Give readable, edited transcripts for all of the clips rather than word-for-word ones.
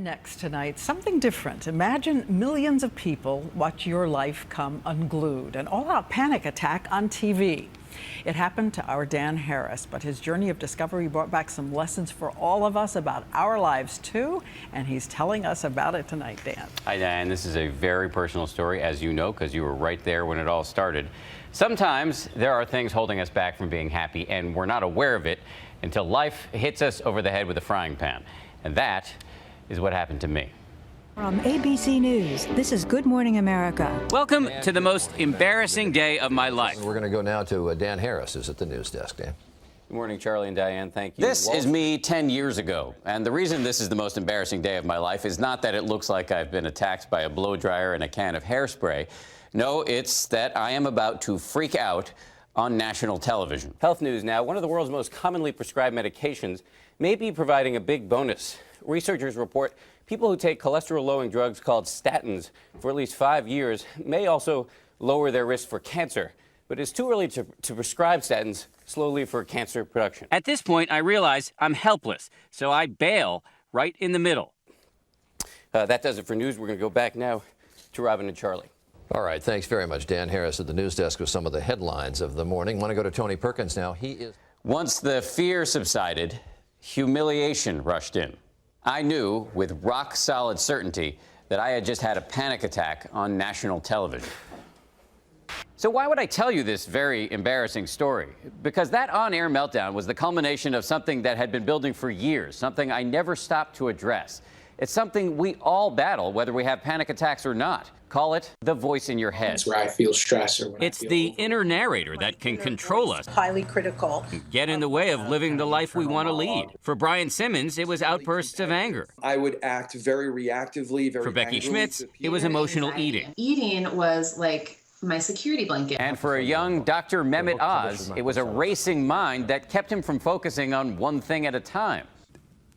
And next tonight, something different. Imagine millions of people watch your life come unglued. An all-out panic attack on TV. It happened to our Dan Harris, but his journey of discovery brought back some lessons for all of us about our lives too, and he's telling us about it tonight, Dan. Hi, Dan. This is a very personal story, as you know, because you were right there when it all started. Sometimes there are things holding us back from being happy, and we're not aware of it until life hits us over the head with a frying pan. And that is what happened to me. From ABC News, this is Good Morning America. Welcome to the most embarrassing day of my life. We're going to go now to Dan Harris, who's at the news desk. Dan. Good morning, Charlie and Diane. Thank you. This is me 10 years ago. And the reason this is the most embarrassing day of my life is not that it looks like I've been attacked by a blow dryer and a can of hairspray. No, it's that I am about to freak out on national television. Health news now. One of the world's most commonly prescribed medications may be providing a big bonus. Researchers report people who take cholesterol-lowering drugs called statins for at least 5 years may also lower their risk for cancer. But it's too early to prescribe statins slowly for cancer production. At this point, I realize I'm helpless, so I bail right in the middle. That does it for news. We're going to go back now to Robin and Charlie. All right, thanks very much. Dan Harris at the news desk with some of the headlines of the morning. Want to go to Tony Perkins now. Once the fear subsided, humiliation rushed in. I knew with rock-solid certainty that I had just had a panic attack on national television. So why would I tell you this very embarrassing story? Because that on-air meltdown was the culmination of something that had been building for years, something I never stopped to address. It's something we all battle, whether we have panic attacks or not. Call it the voice in your head. It's where I feel stress or when it's the inner narrator that can control us. Highly critical. Get in the way of living the life we want to lead. For Brian Simmons, it was outbursts of anger. I would act very reactively, very For Becky angrily. Schmitz, it was emotional eating. Eating was like my security blanket. And for a young Dr. Mehmet Oz, it was a racing mind that kept him from focusing on one thing at a time.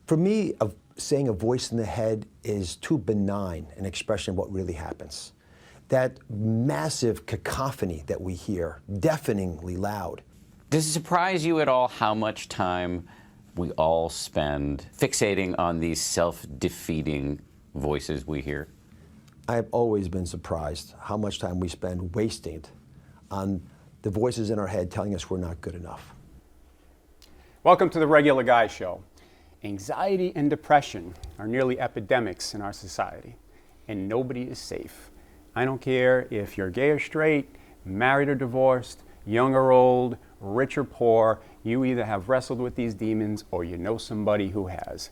For me, saying a voice in the head is too benign an expression of what really happens. That massive cacophony that we hear, deafeningly loud. Does it surprise you at all how much time we all spend fixating on these self-defeating voices we hear? I've always been surprised how much time we spend wasting it on the voices in our head telling us we're not good enough. Welcome to the Regular Guy Show. Anxiety and depression are nearly epidemics in our society, and nobody is safe. I don't care if you're gay or straight, married or divorced, young or old, rich or poor, you either have wrestled with these demons or you know somebody who has.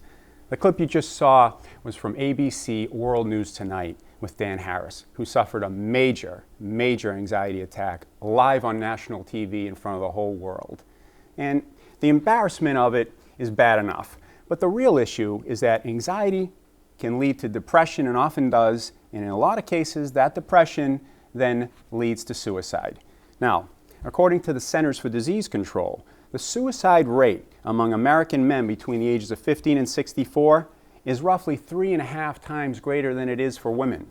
The clip you just saw was from ABC World News Tonight with Dan Harris, who suffered a major anxiety attack live on national TV in front of the whole world. And the embarrassment of it is bad enough. But the real issue is that anxiety can lead to depression and often does, and in a lot of cases that depression then leads to suicide. Now, according to the Centers for Disease Control, the suicide rate among American men between the ages of 15 and 64 is roughly 3.5 times greater than it is for women.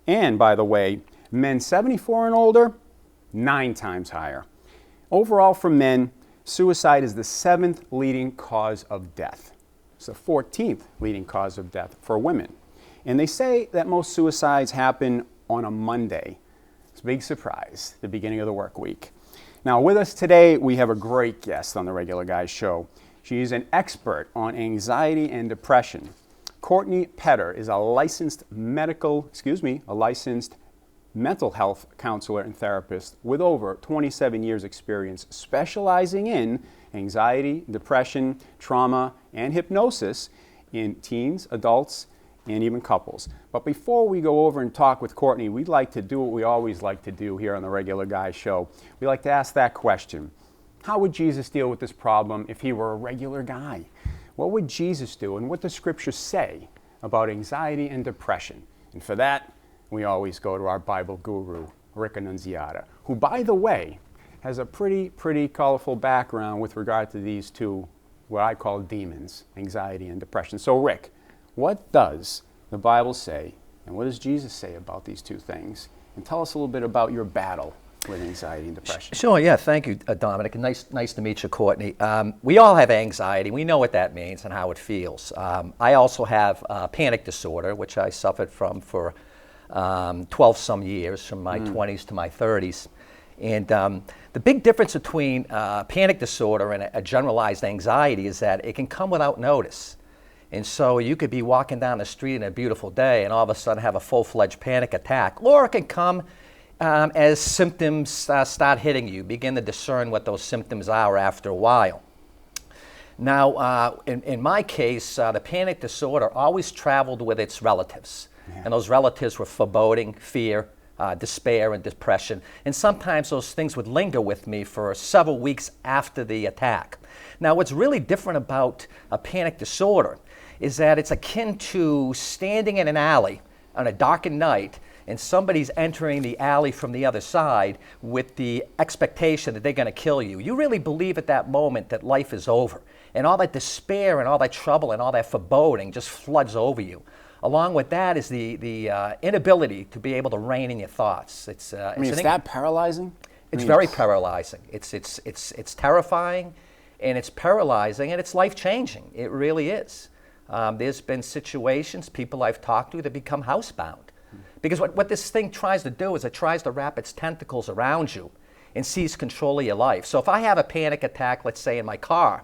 And by the way, men 74 and older, 9 times higher. Overall for men, suicide is the 7th leading cause of death. It's the 14th leading cause of death for women. And they say that most suicides happen on a Monday. It's a big surprise, the beginning of the work week. Now with us today, we have a great guest on the Regular Guy Show. She's an expert on anxiety and depression. Courtney Petter is a licensed mental health counselor and therapist with over 27 years experience specializing in anxiety, depression, trauma, and hypnosis in teens, adults, and even couples. But before we go over and talk with Courtney, we'd like to do what we always like to do here on the Regular Guy Show. We like to ask that question. How would Jesus deal with this problem if he were a regular guy? What would Jesus do, and what does Scripture say about anxiety and depression? And for that, we always go to our Bible guru, Rick Annunziata, who, by the way, has a pretty colorful background with regard to these two, what I call demons, anxiety and depression. So Rick, what does the Bible say, and what does Jesus say about these two things? And tell us a little bit about your battle with anxiety and depression? Sure, yeah, thank you, Dominic. Nice to meet you, Courtney. We all have anxiety. We know what that means and how it feels. I also have panic disorder, which I suffered from for 12 some years, from my 20s to my 30s. And the big difference between panic disorder and a generalized anxiety is that it can come without notice. And so you could be walking down the street on a beautiful day and all of a sudden have a full-fledged panic attack, or it can come as symptoms start hitting you, begin to discern what those symptoms are after a while. Now, in my case, the panic disorder always traveled with its relatives. Yeah. And those relatives were foreboding, fear, despair, and depression. And sometimes those things would linger with me for several weeks after the attack. Now, what's really different about a panic disorder is that it's akin to standing in an alley on a darkened night and somebody's entering the alley from the other side with the expectation that they're going to kill you. You really believe at that moment that life is over. And all that despair and all that trouble and all that foreboding just floods over you. Along with that is the inability to be able to rein in your thoughts. Is that paralyzing? It's very paralyzing. It's terrifying, and it's paralyzing, and it's life-changing. It really is. There's been situations, people I've talked to, that become housebound. Because what this thing tries to do is it tries to wrap its tentacles around you and seize control of your life. So if I have a panic attack, let's say in my car,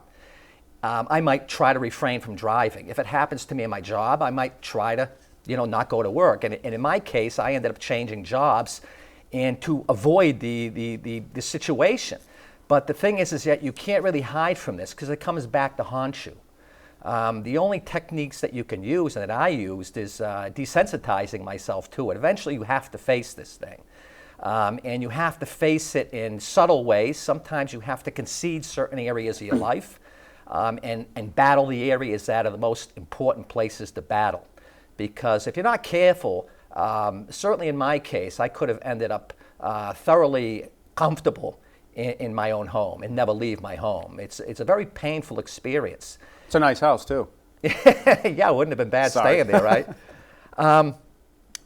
I might try to refrain from driving. If it happens to me in my job, I might try to, not go to work. And in my case, I ended up changing jobs and to avoid the situation. But the thing is that you can't really hide from this because it comes back to haunt you. The only techniques that you can use and that I used is desensitizing myself to it. Eventually, you have to face this thing. And you have to face it in subtle ways. Sometimes you have to concede certain areas of your life and battle the areas that are the most important places to battle. Because if you're not careful, certainly in my case, I could have ended up thoroughly comfortable in my own home and never leave my home. It's a very painful experience. It's a nice house, too. Yeah, it wouldn't have been bad staying there, right?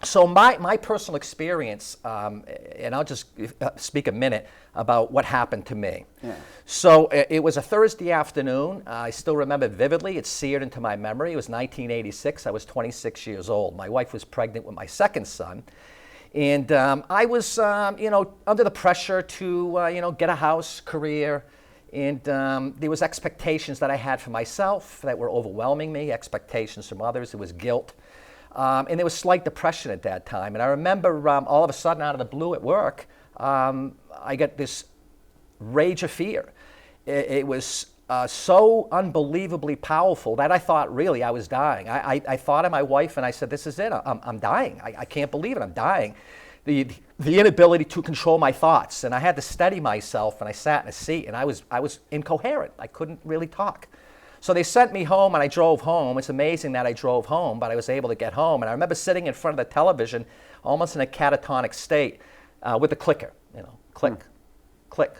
So my personal experience, and I'll just speak a minute about what happened to me. Yeah. So it was a Thursday afternoon. I still remember it vividly. It's seared into my memory. It was 1986. I was 26 years old. My wife was pregnant with my second son. And I was, under the pressure to, get a house, career. And there was expectations that I had for myself that were overwhelming me, expectations from others. There was guilt. And there was slight depression at that time. And I remember all of a sudden out of the blue at work, I got this rage of fear. It was so unbelievably powerful that I thought really I was dying. I thought of my wife and I said, this is it, I'm dying. I can't believe it, I'm dying. The inability to control my thoughts, and I had to steady myself, and I sat in a seat, and I was incoherent. I couldn't really talk. So they sent me home, and I drove home. It's amazing that I drove home, but I was able to get home. And I remember sitting in front of the television, almost in a catatonic state, with a clicker, click, click,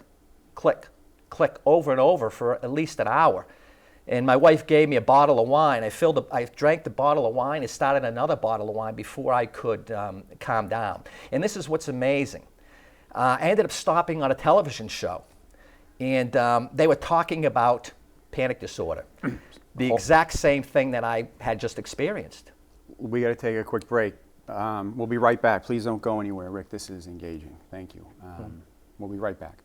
click, click, over and over for at least an hour. And my wife gave me a bottle of wine. I drank the bottle of wine and started another bottle of wine before I could calm down. And this is what's amazing. I ended up stopping on a television show, and they were talking about panic disorder, the exact same thing that I had just experienced. We got to take a quick break. We'll be right back. Please don't go anywhere, Rick. This is engaging. Thank you. We'll be right back.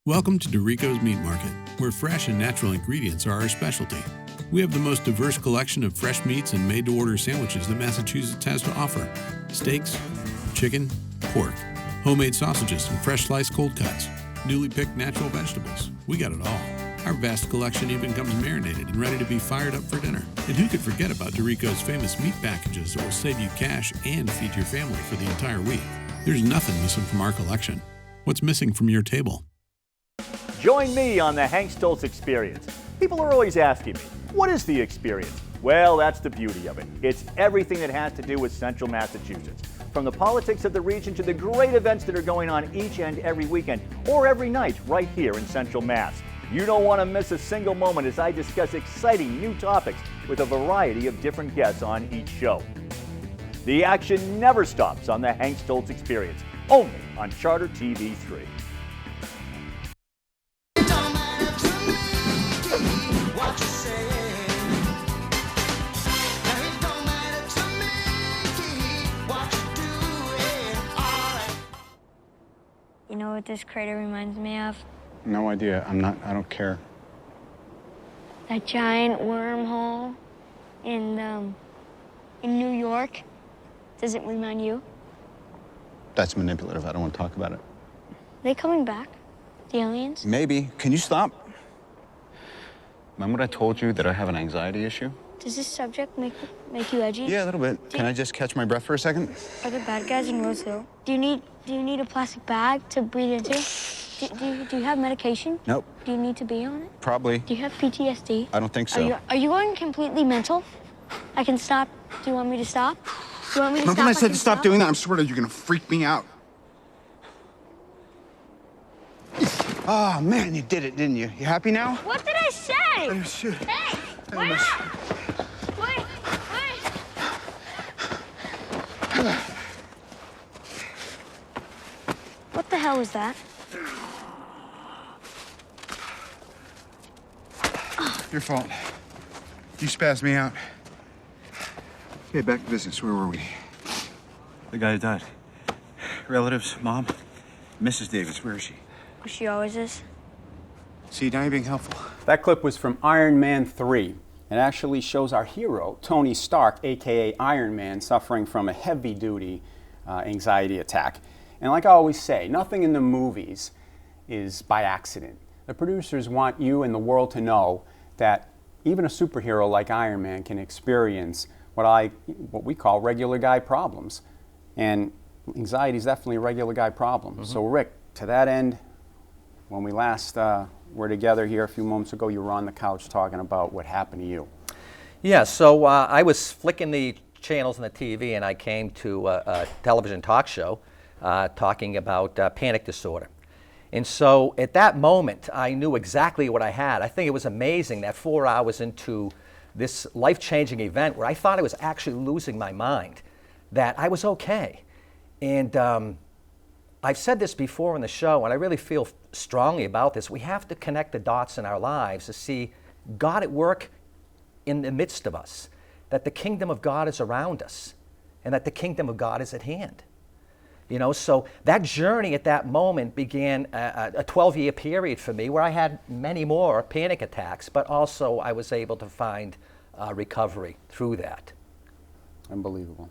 Welcome to Dorico's Meat Market, where fresh and natural ingredients are our specialty. We have the most diverse collection of fresh meats and made-to-order sandwiches that Massachusetts has to offer. Steaks, chicken, pork, homemade sausages, and fresh sliced cold cuts. Newly picked natural vegetables. We got it all. Our vast collection even comes marinated and ready to be fired up for dinner. And who could forget about Dorico's famous meat packages that will save you cash and feed your family for the entire week? There's nothing missing from our collection. What's missing from your table? Join me on the Hank Stoltz Experience. People are always asking me, what is the experience? Well, that's the beauty of it. It's everything that has to do with Central Massachusetts. From the politics of the region to the great events that are going on each and every weekend or every night right here in Central Mass. You don't want to miss a single moment as I discuss exciting new topics with a variety of different guests on each show. The action never stops on the Hank Stoltz Experience, only on Charter TV 3. You know what this crater reminds me of? No idea. I don't care. That giant wormhole in New York. Does it remind you? That's manipulative. I don't want to talk about it. Are they coming back? The aliens? Maybe. Can you stop? Remember what I told you that I have an anxiety issue? Does this subject make you edgy? Yeah, a little bit. Can I just catch my breath for a second? Are there bad guys in Rose Hill? Do you need a plastic bag to breathe into? Do you have medication? Nope. Do you need to be on it? Probably. Do you have PTSD? I don't think so. Are you going completely mental? I can stop. Do you want me to stop? Do you want me to Remember stop? when I said to stop doing that? I swear to you, you're gonna freak me out. Oh man, you did it, didn't you? You happy now? What did I say? Oh, shit. Hey, wait up! Wait. What the hell was that? Your fault. You spazzed me out. Okay, back to business. Where were we? The guy who died. Relatives, mom, Mrs. Davis. Where is she? She always is. See, now you're being helpful. That clip was from Iron Man 3. It actually shows our hero, Tony Stark, aka Iron Man, suffering from a heavy-duty anxiety attack. And like I always say, nothing in the movies is by accident. The producers want you and the world to know that even a superhero like Iron Man can experience what we call regular guy problems. And anxiety is definitely a regular guy problem. Mm-hmm. So Rick, to that end, when we last were together here a few moments ago, you were on the couch talking about what happened to you. Yeah, so I was flicking the channels on the TV and I came to a television talk show talking about panic disorder. And so at that moment, I knew exactly what I had. I think it was amazing that 4 hours into this life-changing event where I thought I was actually losing my mind, that I was okay. And I've said this before in the show, and I really feel strongly about this. We have to connect the dots in our lives to see God at work in the midst of us, that the kingdom of God is around us, and that the kingdom of God is at hand. You know, so that journey at that moment began a 12-year period for me where I had many more panic attacks, but also I was able to find recovery through that. Unbelievable.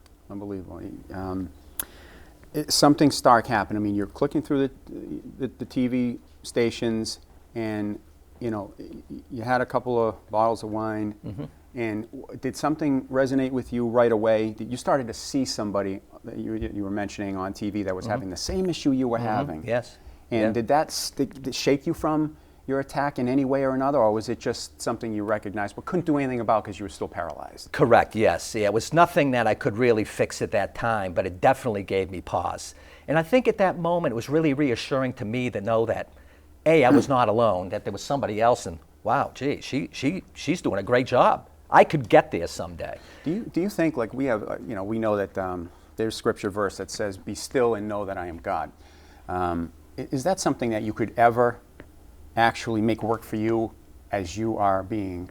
Something stark happened. I mean, you're clicking through the TV stations, and you know, you had a couple of bottles of wine. Mm-hmm. And did something resonate with you right away? You started to see somebody that you were mentioning on TV that was mm-hmm. having the same issue you were mm-hmm. having. Yes. And did that shake you from your attack in any way or another, or was it just something you recognized but couldn't do anything about because you were still paralyzed? Correct, yes. Yeah, it was nothing that I could really fix at that time, but it definitely gave me pause. And I think at that moment it was really reassuring to me to know that, A, I was not alone, that there was somebody else, and wow, gee, she's doing a great job. I could get there someday. Do you think, like we have, we know that there's scripture verse that says, "Be still and know that I am God." Is that something that you could ever actually make work for you as you are being,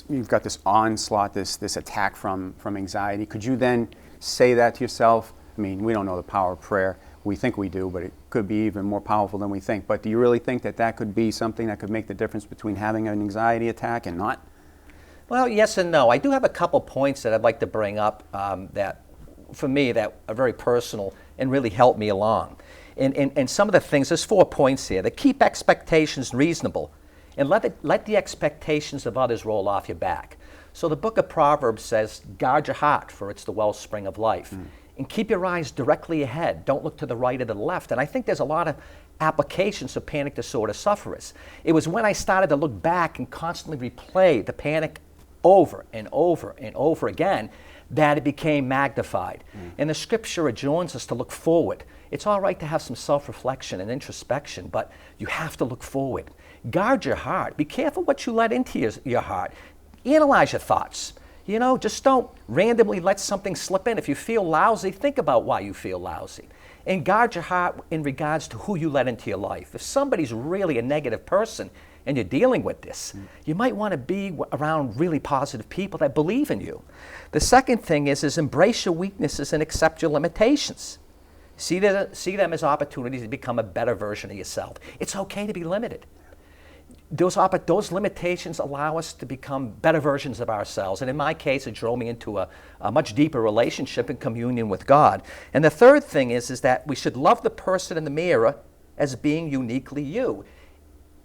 you've got this onslaught, this attack from anxiety? Could you then say that to yourself? I mean, we don't know the power of prayer. We think we do, but it could be even more powerful than we think. But do you really think that could be something that could make the difference between having an anxiety attack and not? Well, yes and no. I do have a couple points that I'd like to bring up that, for me, that are very personal and really help me along. And some of the things, there's 4 points here. That keep expectations reasonable and let the expectations of others roll off your back. So the book of Proverbs says, guard your heart, for it's the wellspring of life. Mm. And keep your eyes directly ahead. Don't look to the right or the left. And I think there's a lot of applications of panic disorder sufferers. It was when I started to look back and constantly replay the panic over and over and over again that it became magnified. And the scripture adjourns us to look forward. It's all right to have some self-reflection and introspection, but you have to look forward. Guard your heart. Be careful what you let into your heart. Analyze your thoughts. You know, just don't randomly let something slip in. If you feel lousy, think about why you feel lousy. And guard your heart in regards to who you let into your life. If somebody's really a negative person and you're dealing with this, you might want to be around really positive people that believe in you. The second thing is embrace your weaknesses and accept your limitations. See them as opportunities to become a better version of yourself. It's okay to be limited. Those limitations allow us to become better versions of ourselves. And in my case, it drove me into a much deeper relationship and communion with God. And the third thing is that we should love the person in the mirror as being uniquely you.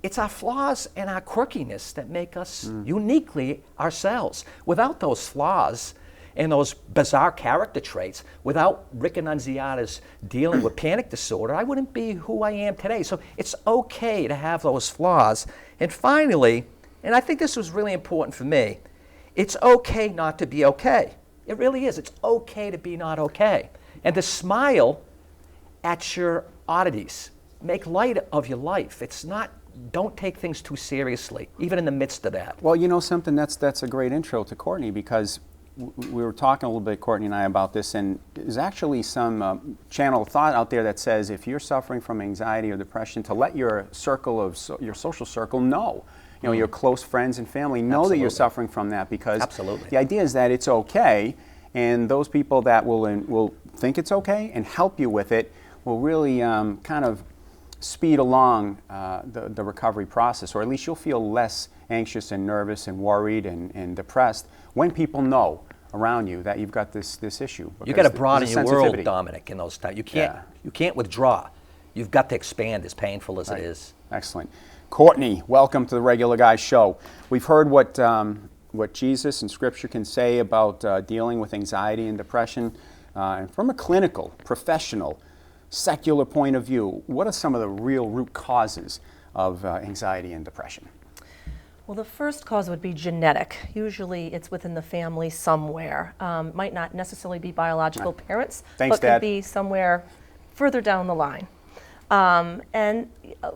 It's our flaws and our quirkiness that make us uniquely ourselves. Without those flaws and those bizarre character traits, without Rick Annunziata's dealing with panic disorder, I wouldn't be who I am today. So it's okay to have those flaws. And finally, and I think this was really important for me, it's okay not to be okay. It really is. It's okay to be not okay. And to smile at your oddities. Make light of your life. It's not, don't take things too seriously, even in the midst of that. Well, you know something, that's a great intro to Courtney, because we were talking a little bit, Courtney and I, about this, and there's actually some channel of thought out there that says if you're suffering from anxiety or depression, to let your circle of your social circle know, you know, your close friends and family know that you're suffering from that, because the idea is that it's okay, and those people that will think it's okay and help you with it will really kind of speed along the recovery process, or at least you'll feel less anxious and nervous and worried and depressed when people know around you that you've got this issue. You got to broaden your world, Dominic, in those times. You can't withdraw. You've got to expand, as painful as it is. Excellent. Courtney, welcome to the Regular Guy Show. We've heard what Jesus and Scripture can say about dealing with anxiety and depression. And from a clinical, professional, secular point of view, what are some of the real root causes of anxiety and depression? Well, the first cause would be genetic. Usually it's within the family somewhere. Might not necessarily be biological parents, but could be somewhere further down the line. And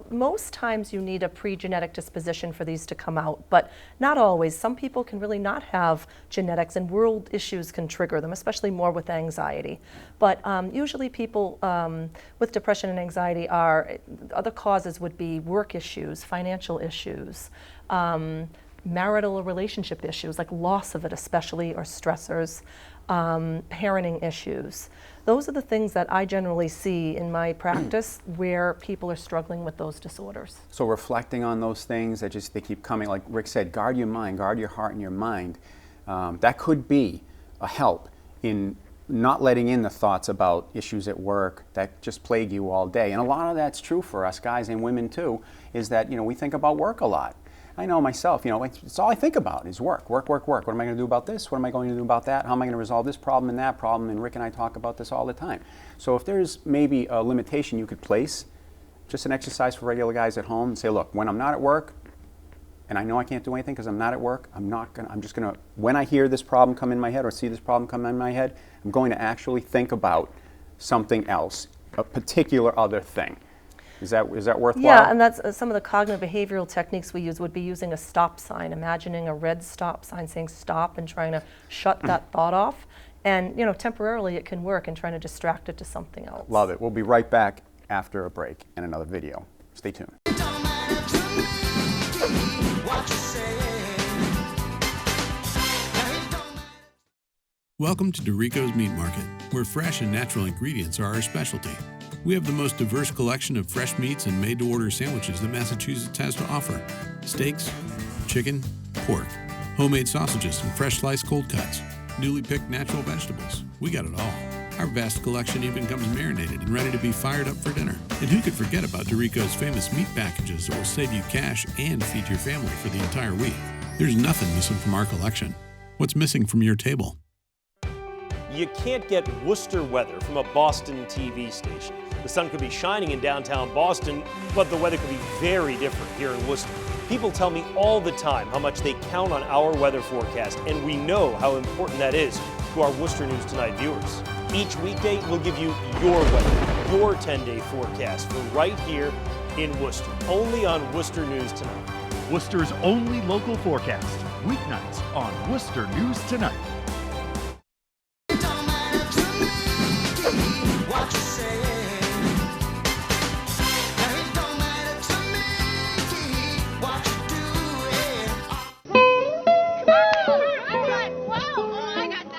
most times you need a pre-genetic disposition for these to come out, but not always. Some people can really not have genetics, and world issues can trigger them, especially more with anxiety. But usually people with depression and anxiety other causes would be work issues, financial issues, marital or relationship issues, like loss of it especially, or stressors, parenting issues. Those are the things that I generally see in my practice where people are struggling with those disorders. So reflecting on those things that they keep coming, like Rick said, guard your mind, guard your heart and your mind. That could be a help in not letting in the thoughts about issues at work that just plague you all day. And a lot of that's true for us guys and women too, is that, you know, we think about work a lot. I know myself, you know, it's all I think about is work, work, work, work. What am I going to do about this? What am I going to do about that? How am I going to resolve this problem and that problem? And Rick and I talk about this all the time. So if there's maybe a limitation you could place, just an exercise for regular guys at home, and say, look, when I'm not at work, and I know I can't do anything because I'm not at work, I'm just going to, when I hear this problem come in my head or see this problem come in my head, I'm going to actually think about something else, a particular other thing. Is that worthwhile? Yeah, and that's some of the cognitive behavioral techniques we use would be using a stop sign, imagining a red stop sign saying stop and trying to shut that thought off. And, you know, temporarily it can work, and trying to distract it to something else. Love it. We'll be right back after a break and another video. Stay tuned. Welcome to Dorico's Meat Market, where fresh and natural ingredients are our specialty. We have the most diverse collection of fresh meats and made-to-order sandwiches that Massachusetts has to offer. Steaks, chicken, pork, homemade sausages, and fresh sliced cold cuts. Newly picked natural vegetables. We got it all. Our vast collection even comes marinated and ready to be fired up for dinner. And who could forget about Dorico's famous meat packages that will save you cash and feed your family for the entire week? There's nothing missing from our collection. What's missing from your table? You can't get Worcester weather from a Boston TV station. The sun could be shining in downtown Boston, but the weather could be very different here in Worcester. People tell me all the time how much they count on our weather forecast, and we know how important that is to our Worcester News Tonight viewers. Each weekday, we'll give you your weather, your 10-day forecast for right here in Worcester, only on Worcester News Tonight. Worcester's only local forecast, weeknights on Worcester News Tonight.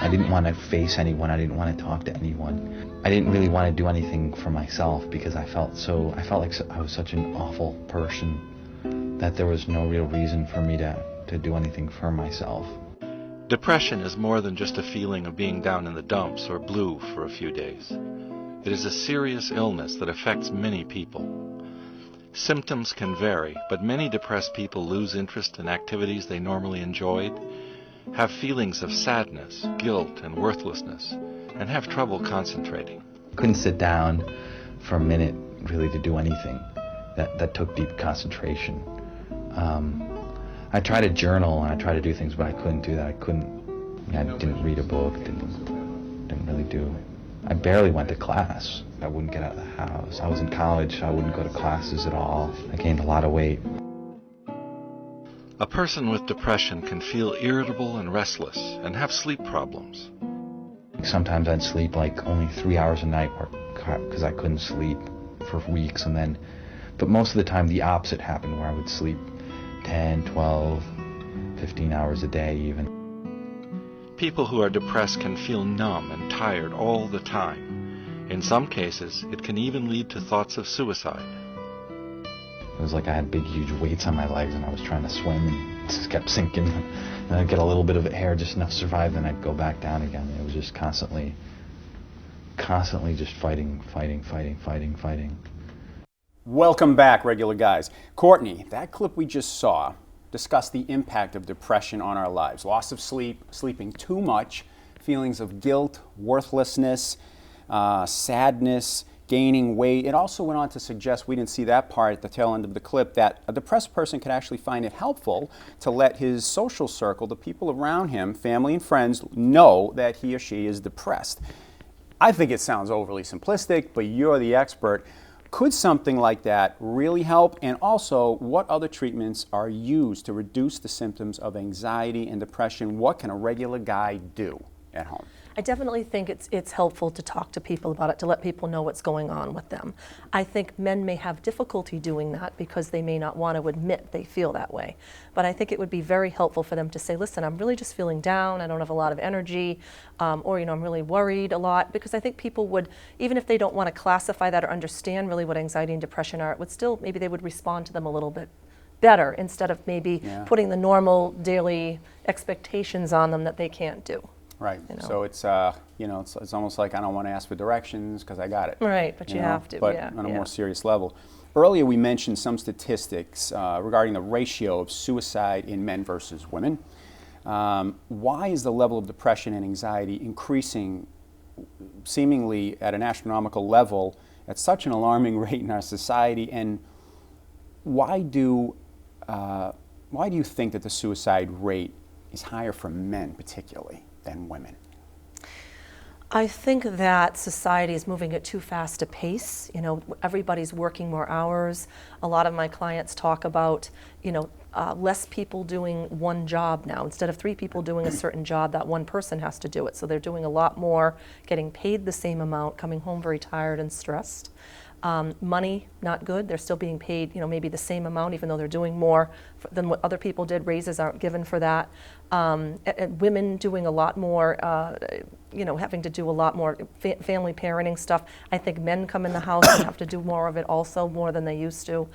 I didn't want to face anyone. I didn't want to talk to anyone. I didn't really want to do anything for myself because I felt like I was such an awful person that there was no real reason for me to do anything for myself. Depression is more than just a feeling of being down in the dumps or blue for a few days. It is a serious illness that affects many people. Symptoms can vary, but many depressed people lose interest in activities they normally enjoyed, have feelings of sadness, guilt, and worthlessness, and have trouble concentrating. Couldn't sit down for a minute really to do anything that took deep concentration. I tried to journal and I tried to do things, but I couldn't do that. I didn't read a book, didn't really do. I barely went to class. I wouldn't get out of the house. I was in college, so I wouldn't go to classes at all. I gained a lot of weight. A person with depression can feel irritable and restless and have sleep problems. Sometimes I'd sleep like only 3 hours a night because I couldn't sleep for weeks, but most of the time the opposite happened, where I would sleep 10, 12, 15 hours a day even. People who are depressed can feel numb and tired all the time. In some cases, it can even lead to thoughts of suicide. It was like I had big, huge weights on my legs and I was trying to swim and it just kept sinking. And I'd get a little bit of air just enough to survive, then I'd go back down again. It was just constantly just fighting. Welcome back, regular guys. Courtney, that clip we just saw discussed the impact of depression on our lives. Loss of sleep, sleeping too much, feelings of guilt, worthlessness, sadness, gaining weight. It also went on to suggest, we didn't see that part at the tail end of the clip, that a depressed person could actually find it helpful to let his social circle, the people around him, family and friends, know that he or she is depressed. I think it sounds overly simplistic, but you're the expert. Could something like that really help? And also, what other treatments are used to reduce the symptoms of anxiety and depression? What can a regular guy do at home? I definitely think it's helpful to talk to people about it, to let people know what's going on with them. I think men may have difficulty doing that because they may not want to admit they feel that way. But I think it would be very helpful for them to say, listen, I'm really just feeling down, I don't have a lot of energy, or I'm really worried a lot, because I think people would, even if they don't want to classify that or understand really what anxiety and depression are, it would still, maybe they would respond to them a little bit better instead of maybe putting the normal daily expectations on them that they can't do. Right. You know? So it's it's almost like I don't want to ask for directions because I got it. Right, but you have to. But on a more serious level. Earlier we mentioned some statistics regarding the ratio of suicide in men versus women. Why is the level of depression and anxiety increasing seemingly at an astronomical level at such an alarming rate in our society? And why do you think that the suicide rate is higher for men particularly than women? I think that society is moving at too fast a pace. Everybody's working more hours. A lot of my clients talk about, less people doing one job now. Instead of 3 people doing a certain job, that one person has to do it. So they're doing a lot more, getting paid the same amount, coming home very tired and stressed. Money, not good. They're still being paid, maybe the same amount, even though they're doing more than what other people did. Raises aren't given for that. And women doing a lot more, having to do a lot more family parenting stuff. I think men come in the house and have to do more of it also, more than they used to.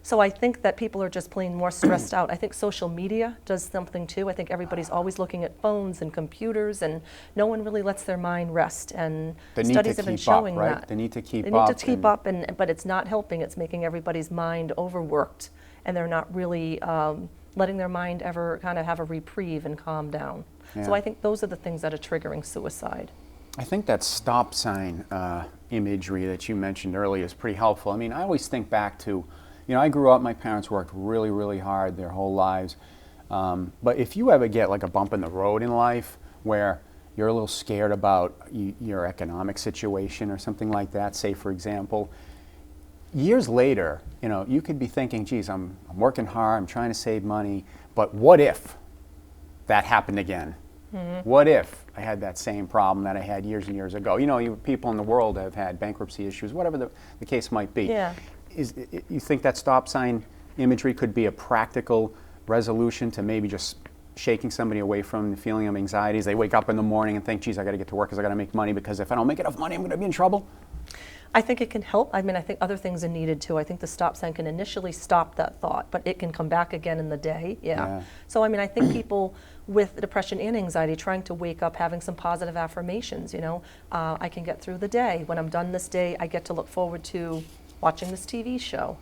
So I think that people are just plain more stressed out. I think social media does something too. I think everybody's always looking at phones and computers, and no one really lets their mind rest. And studies have been showing that. They need to keep up. They need to keep up, but it's not helping. It's making everybody's mind overworked, and they're not really letting their mind ever kind of have a reprieve and calm down. Yeah. So I think those are the things that are triggering suicide. I think that stop sign imagery that you mentioned earlier is pretty helpful. I mean, I always think back to, You know, I grew up, my parents worked really, really hard their whole lives. But if you ever get like a bump in the road in life where you're a little scared about your economic situation or something like that, say for example, years later, you know, you could be thinking, geez, I'm working hard, I'm trying to save money, but what if that happened again? Mm-hmm. What if I had that same problem that I had years and years ago? You know, people in the world have had bankruptcy issues, whatever the case might be. Yeah. You think that stop sign imagery could be a practical resolution to maybe just shaking somebody away from the feeling of anxiety as they wake up in the morning and think, geez, I got to get to work because I got to make money, because if I don't make enough money, I'm going to be in trouble? I think it can help. I mean, I think other things are needed too. I think the stop sign can initially stop that thought, but it can come back again in the day. Yeah. So, I mean, I think people with depression and anxiety trying to wake up, having some positive affirmations, you know, I can get through the day. When I'm done this day, I get to look forward to watching this TV show.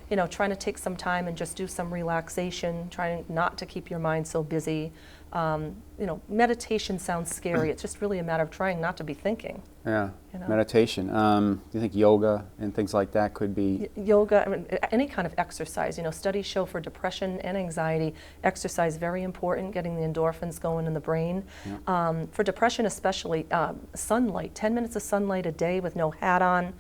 You know, trying to take some time and just do some relaxation, trying not to keep your mind so busy. You know, meditation sounds scary. It's just really a matter of trying not to be thinking. Yeah, you know? Meditation. Do you think yoga and things like that could be? Yoga, I mean, any kind of exercise. You know, studies show for depression and anxiety, exercise very important, getting the endorphins going in the brain. Yeah. For depression especially, sunlight, 10 minutes of sunlight a day with no hat on.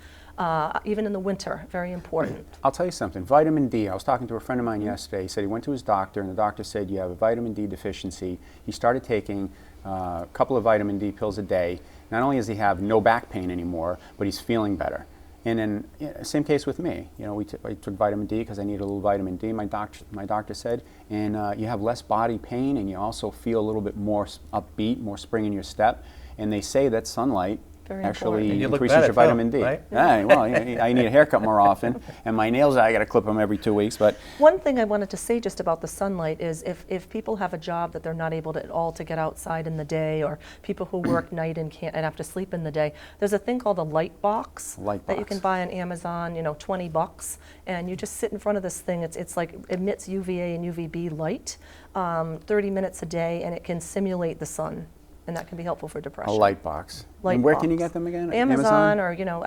Even in the winter, very important. I'll tell you something, vitamin D. I was talking to a friend of mine yesterday. He said he went to his doctor and the doctor said you have a vitamin D deficiency. He started taking a couple of vitamin D pills a day. Not only does he have no back pain anymore, but he's feeling better. And then, same case with me. You know, I took vitamin D because I needed a little vitamin D, my doctor said, and you have less body pain and you also feel a little bit more upbeat, more spring in your step. And they say that sunlight actually increases your vitamin D. Right? Yeah, well, I need a haircut more often, and my nails, I got to clip them every 2 weeks. But one thing I wanted to say just about the sunlight is if people have a job that they're not able to at all to get outside in the day, or people who work night and can't and have to sleep in the day, there's a thing called a light box that you can buy on Amazon. You know, $20, and you just sit in front of this thing. It's like emits UVA and UVB light, 30 minutes a day, and it can simulate the sun. And that can be helpful for depression. A light box. And where can you get them again? Amazon, or, you know,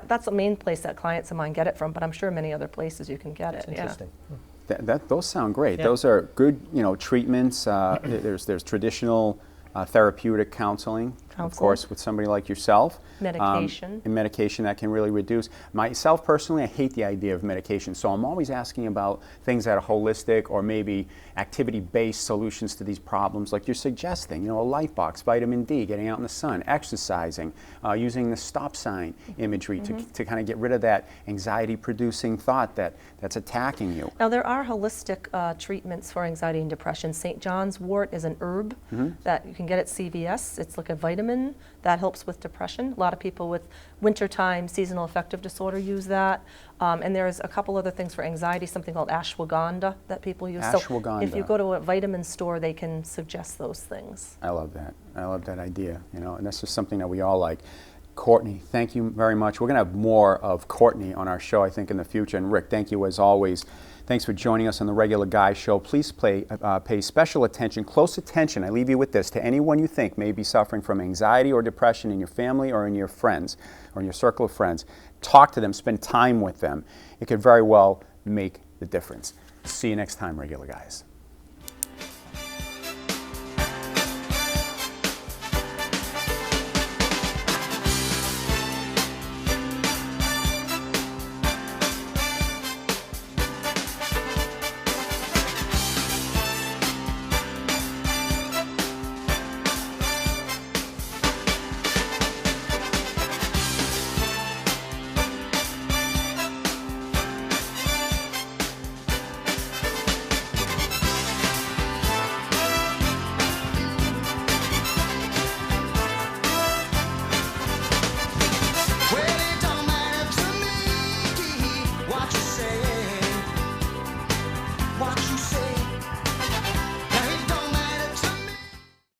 that's the main place that clients of mine get it from, but I'm sure many other places you can get it. Interesting. Yeah. Those sound great. Yeah. Those are good, you know, treatments. There's traditional therapeutic counseling, of course, with somebody like yourself. Medication. And medication that can really reduce. Myself personally, I hate the idea of medication, so I'm always asking about things that are holistic or maybe activity-based solutions to these problems, like you're suggesting, you know, a light box, vitamin D, getting out in the sun, exercising, using the stop sign imagery to kind of get rid of that anxiety-producing thought that's attacking you. Now, there are holistic treatments for anxiety and depression. St. John's wort is an herb that you can get at CVS. It's like a vitamin that helps with depression. A lot of people with wintertime seasonal affective disorder use that. And there's a couple other things for anxiety, something called ashwagandha that people use. Ashwagandha. So if you go to a vitamin store, they can suggest those things. I love that. I love that idea, you know, and that's just something that we all like. Courtney, thank you very much. We're going to have more of Courtney on our show, I think, in the future. And Rick, thank you as always. Thanks for joining us on the Regular Guy Show. Please pay special attention, close attention, I leave you with this, to anyone you think may be suffering from anxiety or depression in your family or in your friends or in your circle of friends. Talk to them, spend time with them. It could very well make the difference. See you next time, Regular Guys.